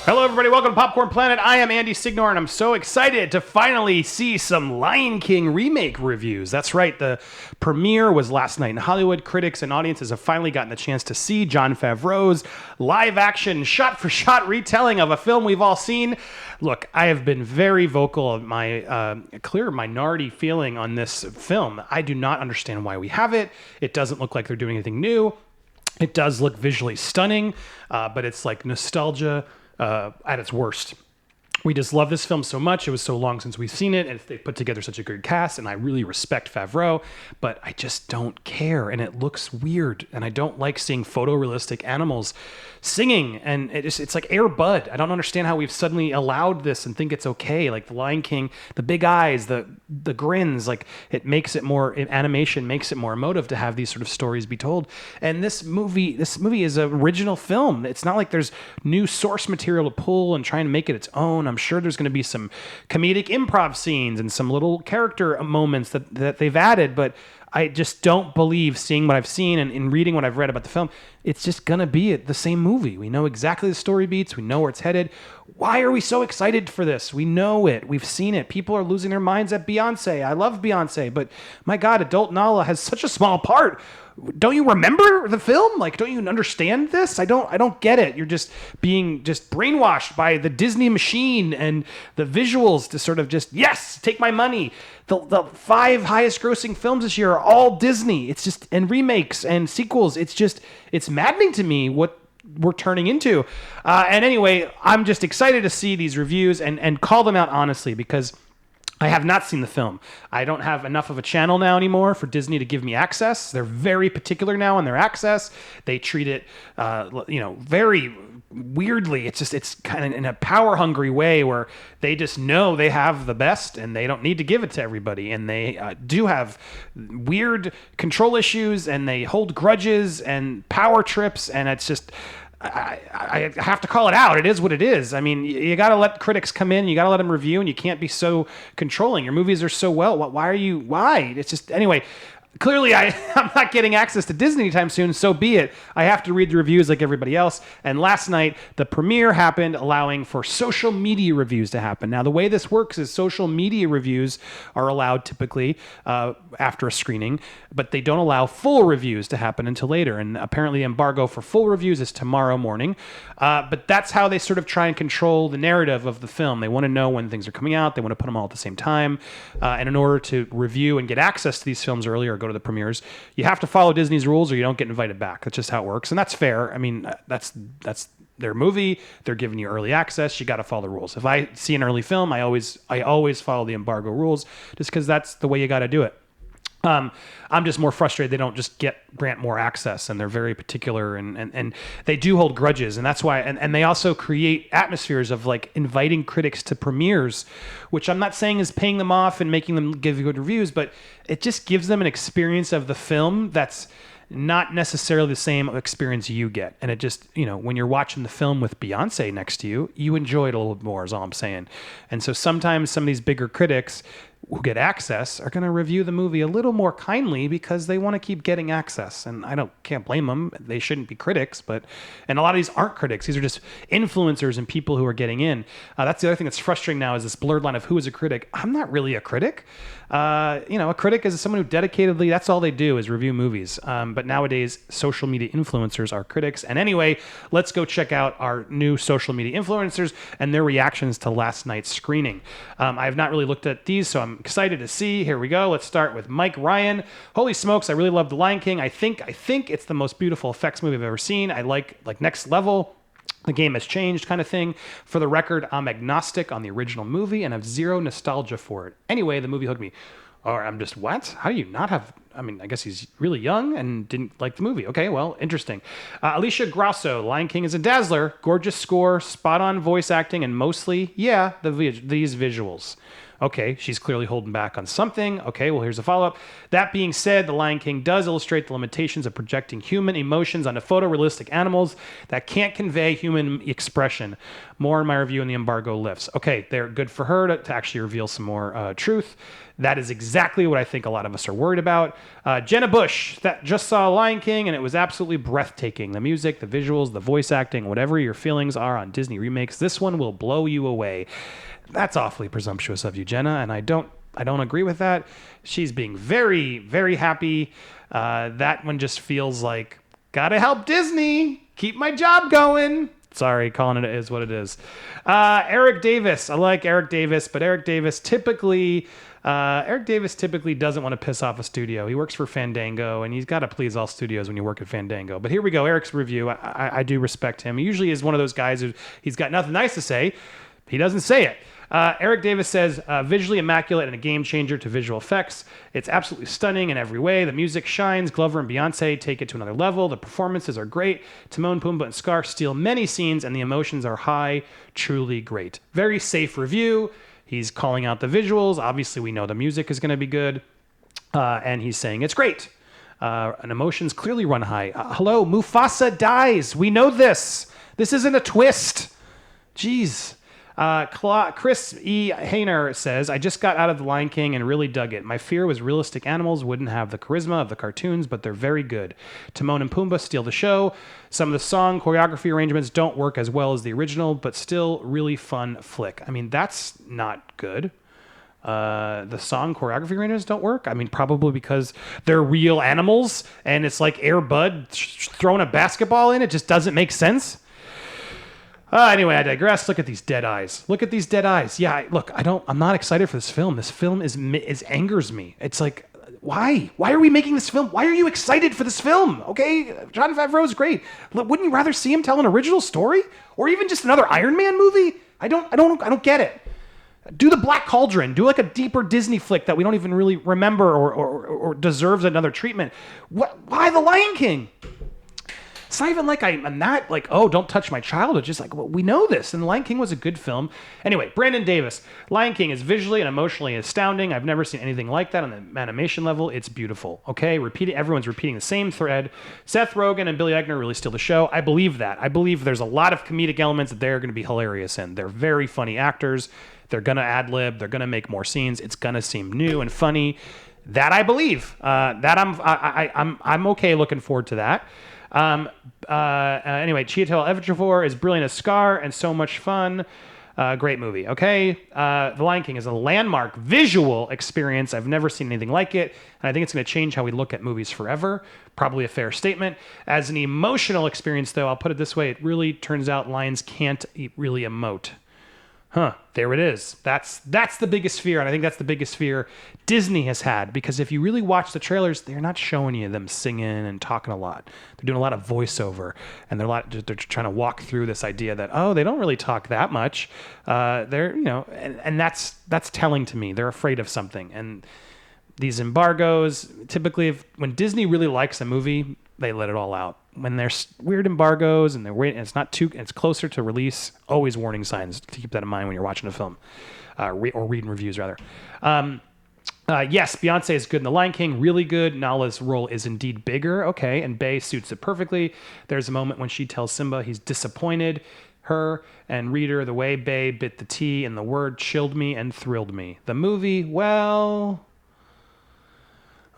Hello, everybody. Welcome to Popcorn Planet. I am Andy Signore, and I'm so excited to finally see some Lion King remake reviews. That's right. The premiere was last night in Hollywood. Critics and audiences have finally gotten the chance to see Jon Favreau's live-action, shot-for-shot retelling of a film we've all seen. Look, I have been very vocal of my clear minority feeling on this film. I do not understand why we have it. It doesn't look like they're doing anything new. It does look visually stunning, but it's like nostalgia at its worst. We just love this film so much. It was so long since we've seen it, and they put together such a good cast, and I really respect Favreau, but I just don't care, and it looks weird, and I don't like seeing photorealistic animals singing, and it's like Air Bud. I don't understand how we've suddenly allowed this and think it's okay. Like the Lion King, the big eyes, the grins, like it makes it more, animation makes it more emotive to have these sort of stories be told. And this movie is an original film. It's not like there's new source material to pull and try and make it its own. I'm sure there's going to be some comedic improv scenes and some little character moments that they've added, but I just don't believe, seeing what I've seen and in reading what I've read about the film, it's just going to be the same movie. We know exactly the story beats. We know where it's headed. Why are we so excited for this? We know it. We've seen it. People are losing their minds at Beyonce. I love Beyonce, but my God, adult Nala has such a small part. Don't you remember the film? Like, don't you understand this? I don't get it. You're just being brainwashed by the Disney machine and the visuals to sort of just, yes, take my money. The 5 highest grossing films this year are all Disney. It's just, and remakes and sequels. It's maddening to me what we're turning into. And anyway, I'm just excited to see these reviews and call them out honestly, because I have not seen the film. I don't have enough of a channel now anymore for Disney to give me access. They're very particular now in their access. They treat it, very weirdly. It's kind of in a power-hungry way where they just know they have the best and they don't need to give it to everybody. And they do have weird control issues, and they hold grudges and power trips, and it's just... I have to call it out. It is what it is. I mean, you got to let critics come in. You got to let them review, and you can't be so controlling. Your movies are so well. Why? It's just, anyway, clearly I'm not getting access to Disney anytime soon, so be it. I have to read the reviews like everybody else. And last night, the premiere happened, allowing for social media reviews to happen. Now, the way this works is social media reviews are allowed typically after a screening, but they don't allow full reviews to happen until later. And apparently the embargo for full reviews is tomorrow morning. But that's how they sort of try and control the narrative of the film. They want to know when things are coming out. They want to put them all at the same time. And in order to review and get access to these films earlier, go to the premieres, you have to follow Disney's rules or you don't get invited back. That's just how it works. And that's fair. I mean, that's their movie. They're giving you early access. You got to follow the rules. If I see an early film, I always follow the embargo rules, just because that's the way you got to do it. I'm just more frustrated they don't just grant more access, and they're very particular, and they do hold grudges, and that's why, and they also create atmospheres of like inviting critics to premieres, which I'm not saying is paying them off and making them give good reviews, but it just gives them an experience of the film that's not necessarily the same experience you get. And it just, when you're watching the film with Beyonce next to you, you enjoy it a little bit more, is all I'm saying. And so sometimes some of these bigger critics who get access are going to review the movie a little more kindly because they want to keep getting access. And I can't blame them. They shouldn't be critics, and a lot of these aren't critics. These are just influencers and people who are getting in. That's the other thing that's frustrating now, is this blurred line of who is a critic. I'm not really a critic. A critic is someone who dedicatedly, that's all they do is review movies. But nowadays, social media influencers are critics. And anyway, let's go check out our new social media influencers and their reactions to last night's screening. I have not really looked at these, so I'm excited to see. Here we go. Let's start with Mike Ryan. Holy smokes, I really love The Lion King. I think it's the most beautiful effects movie I've ever seen. I like next level. The game has changed kind of thing. For the record, I'm agnostic on the original movie and have zero nostalgia for it. Anyway, the movie hooked me. Or I'm just, what? How do you not have... I mean, I guess he's really young and didn't like the movie. Okay, well, interesting. Alicia Grasso, Lion King is a dazzler. Gorgeous score, spot-on voice acting, and mostly, these visuals. Okay, she's clearly holding back on something. Okay, well, here's a follow-up. That being said, The Lion King does illustrate the limitations of projecting human emotions onto photorealistic animals that can't convey human expression. More in my review, and the embargo lifts. Okay, they're good for her to actually reveal some more truth. That is exactly what I think a lot of us are worried about. Jenna Bush, that just saw Lion King, and it was absolutely breathtaking. The music, the visuals, the voice acting, whatever your feelings are on Disney remakes, this one will blow you away. That's awfully presumptuous of you, Jenna, and I don't agree with that. She's being very, very happy. That one just feels like, gotta help Disney, keep my job going. Sorry, calling it is what it is. Eric Davis. I like Eric Davis, but Eric Davis typically doesn't want to piss off a studio. He works for Fandango, and he's got to please all studios when you work at Fandango. But here we go, Eric's review. I do respect him. He usually is one of those guys who he's got nothing nice to say. He doesn't say it. Eric Davis says, visually immaculate and a game changer to visual effects. It's absolutely stunning in every way. The music shines. Glover and Beyonce take it to another level. The performances are great. Timon, Pumbaa, and Scar steal many scenes, and the emotions are high. Truly great. Very safe review. He's calling out the visuals. Obviously, we know the music is going to be good. And he's saying it's great. And emotions clearly run high. Hello, Mufasa dies. We know this. This isn't a twist. Jeez. Chris E. Hayner says, I just got out of The Lion King and really dug it. My fear was realistic animals wouldn't have the charisma of the cartoons, but they're very good. Timon and Pumbaa steal the show. Some of the song choreography arrangements don't work as well as the original, but still really fun flick. I mean, that's not good. The song choreography arrangements don't work. I mean, probably because they're real animals and it's like Air Bud throwing a basketball in. It just doesn't make sense. Anyway, I digress. Look at these dead eyes. Look at these dead eyes. Yeah, look, I'm not excited for this film. This film is angers me. It's like, why? Why are we making this film? Why are you excited for this film? Okay, Jon Favreau is great. Wouldn't you rather see him tell an original story, or even just another Iron Man movie? I don't get it. Do the Black Cauldron. Do like a deeper Disney flick that we don't even really remember or deserves another treatment. Why The Lion King? It's not even like I'm not like, oh, don't touch my childhood. Just like, well, we know this. And The Lion King was a good film. Anyway, Brandon Davis. Lion King is visually and emotionally astounding. I've never seen anything like that on the animation level. It's beautiful. Okay, everyone's repeating the same thread. Seth Rogen and Billy Eichner really steal the show. I believe that. I believe there's a lot of comedic elements that they're going to be hilarious in. They're very funny actors. They're going to ad-lib. They're going to make more scenes. It's going to seem new and funny. That I believe. I'm okay looking forward to that. Anyway, Chiwetel Ejiofor is brilliant as Scar and so much fun. Great movie. Okay. The Lion King is a landmark visual experience. I've never seen anything like it. And I think it's going to change how we look at movies forever. Probably a fair statement. As an emotional experience, though, I'll put it this way. It really turns out lions can't really emote. There it is. That's the biggest fear, and I think that's the biggest fear Disney has had, because if you really watch the trailers, they're not showing you them singing and talking a lot. They're doing a lot of voiceover, and they're trying to walk through this idea that, oh, they don't really talk that much. And that's telling to me. They're afraid of something. And these embargoes, typically when Disney really likes a movie, they let it all out. When there's weird embargoes and they're waiting, it's closer to release. Always warning signs to keep that in mind when you're watching a film, or reading reviews rather. Yes, Beyonce is good in The Lion King, really good. Nala's role is indeed bigger, okay, and Bae suits it perfectly. There's a moment when she tells Simba he's disappointed her, and reader, the way Bae bit the tea and the word chilled me and thrilled me. The movie, well,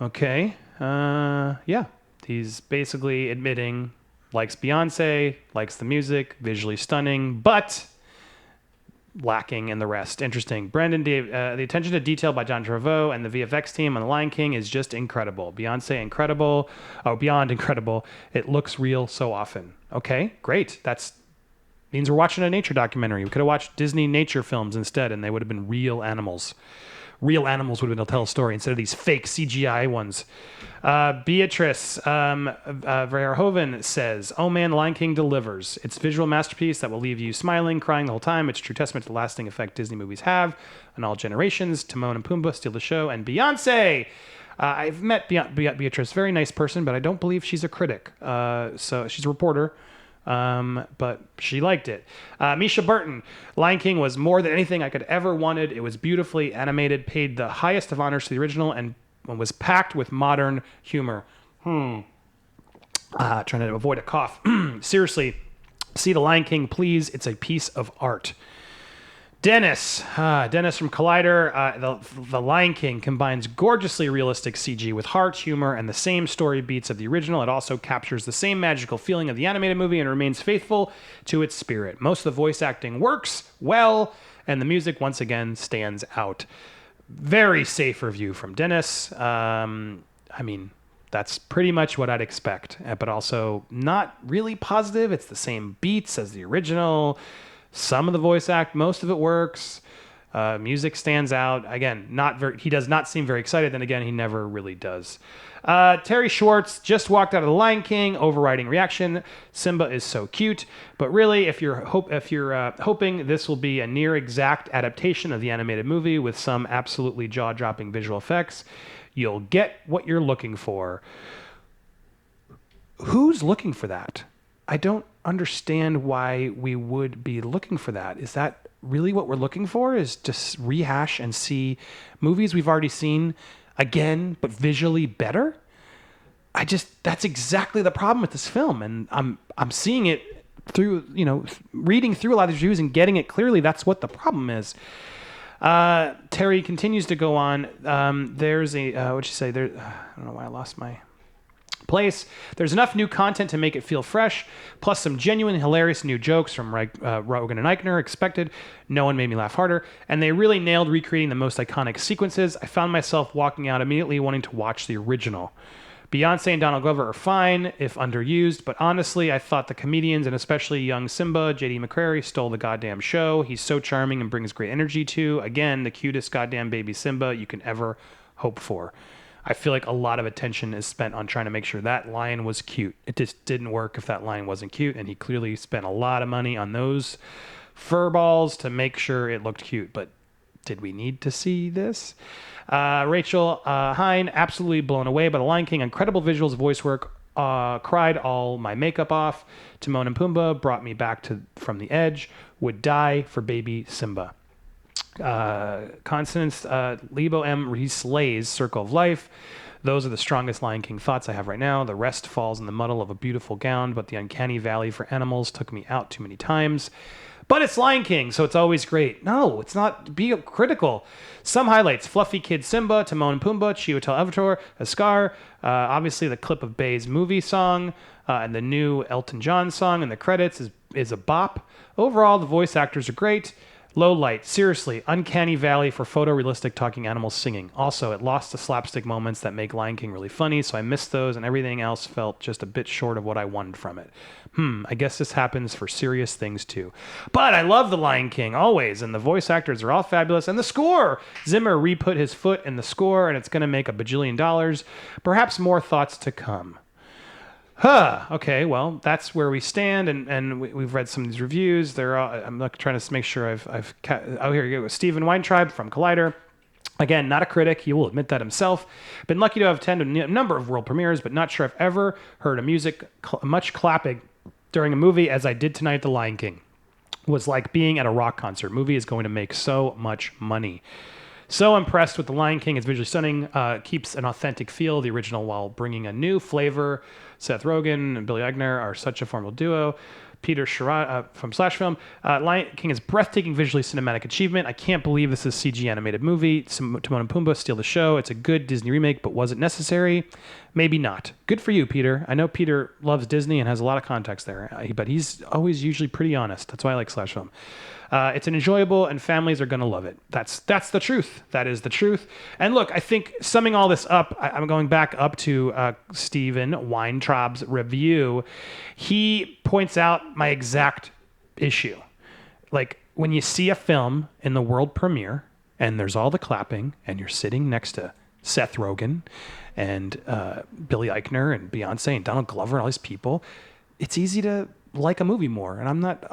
okay, yeah. He's basically admitting, likes Beyonce, likes the music, visually stunning, but lacking in the rest. Interesting. The attention to detail by Jon Favreau and the VFX team on The Lion King is just incredible. Beyonce, incredible. Oh, beyond incredible. It looks real so often. Okay, great. That means we're watching a nature documentary. We could have watched Disney nature films instead, and they would have been real animals. Real animals would have been able to tell a story instead of these fake CGI ones. Beatrice Verhoeven says, oh man, Lion King delivers. It's a visual masterpiece that will leave you smiling, crying the whole time. It's a true testament to the lasting effect Disney movies have on all generations. Timon and Pumbaa steal the show. And Beyonce! I've met Beatrice, very nice person, but I don't believe she's a critic. So she's a reporter. But she liked it. Misha Burton, Lion King was more than anything I could ever wanted. It was beautifully animated, paid the highest of honors to the original, and was packed with modern humor. Trying to avoid a cough. Seriously, see The Lion King, please. It's a piece of art. Dennis from Collider. The Lion King combines gorgeously realistic CG with heart, humor, and the same story beats of the original. It also captures the same magical feeling of the animated movie and remains faithful to its spirit. Most of the voice acting works well, and the music once again stands out. Very safe review from Dennis. That's pretty much what I'd expect, but also not really positive. It's the same beats as the original. Some of the voice act, most of it works. Music stands out. Again, he does not seem very excited. Then again, he never really does. Terry Schwartz just walked out of The Lion King. Overriding reaction: Simba is so cute. But really, if you're hoping this will be a near exact adaptation of the animated movie with some absolutely jaw-dropping visual effects, you'll get what you're looking for. Who's looking for that? I don't understand why we would be looking for that. Is that really what we're looking for? Is just rehash and see movies we've already seen again, but visually better? That's exactly the problem with this film. And I'm seeing it through, reading through a lot of these reviews and getting it clearly. That's what the problem is. Terry continues to go on. There's a, what'd you say? I don't know why I lost my place. There's enough new content to make it feel fresh, plus some genuine, hilarious new jokes from Rogen and Eichner expected. No one made me laugh harder, and they really nailed recreating the most iconic sequences. I found myself walking out immediately wanting to watch the original. Beyonce and Donald Glover are fine, if underused, but honestly, I thought the comedians, and especially young Simba, J.D. McCrary, stole the goddamn show. He's so charming and brings great energy to, again, the cutest goddamn baby Simba you can ever hope for. I feel like a lot of attention is spent on trying to make sure that lion was cute. It just didn't work if that lion wasn't cute, and he clearly spent a lot of money on those fur balls to make sure it looked cute. But did we need to see this? Rachel Hine, absolutely blown away by The Lion King. Incredible visuals, voice work. Cried all my makeup off. Timon and Pumbaa brought me back from the edge. Would die for baby Simba. Constance Lebo M. Reese Lay's Circle of Life. Those are the strongest Lion King thoughts I have right now. The rest falls in the muddle of a beautiful gown, but the uncanny valley for animals took me out too many times. But it's Lion King, so it's always great. No, it's not. Be critical. Some highlights: Fluffy Kid Simba, Timon and Pumbaa, Chiwetel Ejiofor, Ascar, obviously the clip of Bay's movie song, and the new Elton John song in the credits is a bop. Overall, the voice actors are great. Low light, seriously, uncanny valley for photorealistic talking animals singing. Also, it lost the slapstick moments that make Lion King really funny, so I missed those, and everything else felt just a bit short of what I wanted from it. I guess this happens for serious things too. But I love The Lion King, always, and the voice actors are all fabulous, and the score! Zimmer re-put his foot in the score, and it's going to make $1 bajillion. Perhaps more thoughts to come. Okay, well, that's where we stand, and we've read some of these reviews. I'm not trying to make sure here you go. Stephen Weintraub from Collider. Again, not a critic. He will admit that himself. Been lucky to have attended a number of world premieres, but not sure I've ever heard much clapping during a movie as I did tonight at The Lion King. It was like being at a rock concert. Movie is going to make so much money. So impressed with The Lion King. It's visually stunning. Keeps an authentic feel of the original while bringing a new flavor. Seth Rogen and Billy Eichner are such a formidable duo. Peter Sherratt from Slash Film. Lion King is breathtaking visually cinematic achievement. I can't believe this is a CG animated movie. Timon and Pumbaa steal the show. It's a good Disney remake, but was it necessary? Maybe not. Good for you, Peter. I know Peter loves Disney and has a lot of context there, but he's always usually pretty honest. That's why I like Slash Film. It's an enjoyable, and families are going to love it. That's the truth. That is the truth. And look, I think summing all this up, I'm going back up to Stephen Weintraub's review. He points out my exact issue. Like, when you see a film in the world premiere, and there's all the clapping, and you're sitting next to Seth Rogen and Billy Eichner and Beyonce and Donald Glover and all these people, it's easy to like a movie more. And I'm not,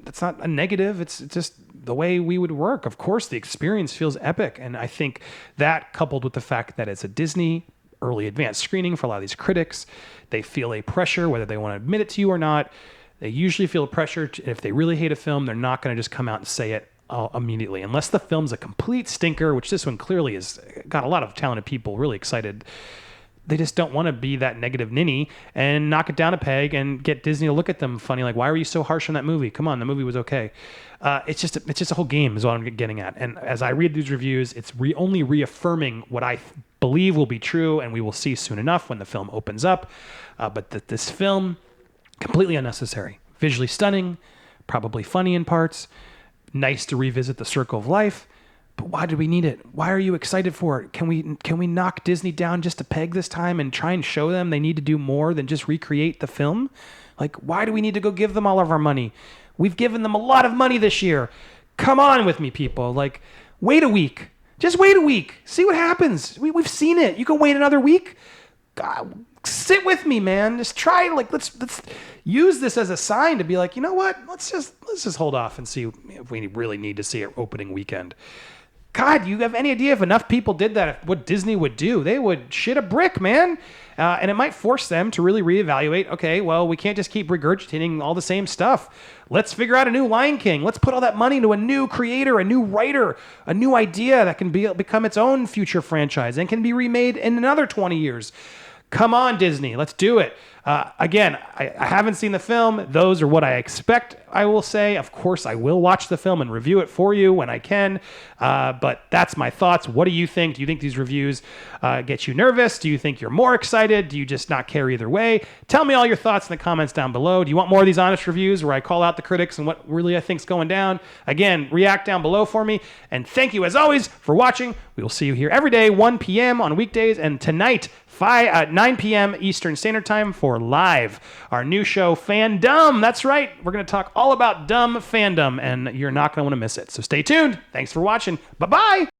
that's not a negative. It's just the way we would work. Of course, the experience feels epic. And I think that, coupled with the fact that it's a Disney early advanced screening for a lot of these critics, they feel a pressure, whether they want to admit it to you or not. They usually feel a pressure. If they really hate a film, they're not going to just come out and say it immediately, unless the film's a complete stinker, which this one clearly has got a lot of talented people really excited they just don't want to be that negative ninny and knock it down a peg and get Disney to look at them funny. Like, why were you so harsh on that movie? Come on, the movie was okay. It's just a whole game is what I'm getting at. And as I read these reviews, it's only reaffirming what I believe will be true, and we will see soon enough when the film opens up. But this film, completely unnecessary. Visually stunning, probably funny in parts, nice to revisit the circle of life. But why do we need it? Why are you excited for it? Can we knock Disney down just a peg this time and try and show them they need to do more than just recreate the film? Like, why do we need to go give them all of our money? We've given them a lot of money this year. Come on with me, people. Like, wait a week. Just wait a week. See what happens. We've seen it. You can wait another week. God, sit with me, man. Just try. Like, let's use this as a sign to be like, you know what? Let's just hold off and see if we really need to see it opening weekend. God, you have any idea if enough people did that, what Disney would do? They would shit a brick, man. And it might force them to really reevaluate, okay, well, we can't just keep regurgitating all the same stuff. Let's figure out a new Lion King. Let's put all that money into a new creator, a new writer, a new idea that can become its own future franchise and can be remade in another 20 years. Come on, Disney. Let's do it. Again, I haven't seen the film. Those are what I expect, I will say. Of course, I will watch the film and review it for you when I can. But that's my thoughts. What do you think? Do you think these reviews get you nervous? Do you think you're more excited? Do you just not care either way? Tell me all your thoughts in the comments down below. Do you want more of these honest reviews where I call out the critics and what really I think's going down? Again, react down below for me. And thank you, as always, for watching. We will see you here every day, 1 p.m. on weekdays, and tonight, 9 p.m. Eastern Standard Time for Live, our new show, FANDUMB. That's right. We're going to talk all about dumb fandom, and you're not going to want to miss it. So stay tuned. Thanks for watching. Bye-bye.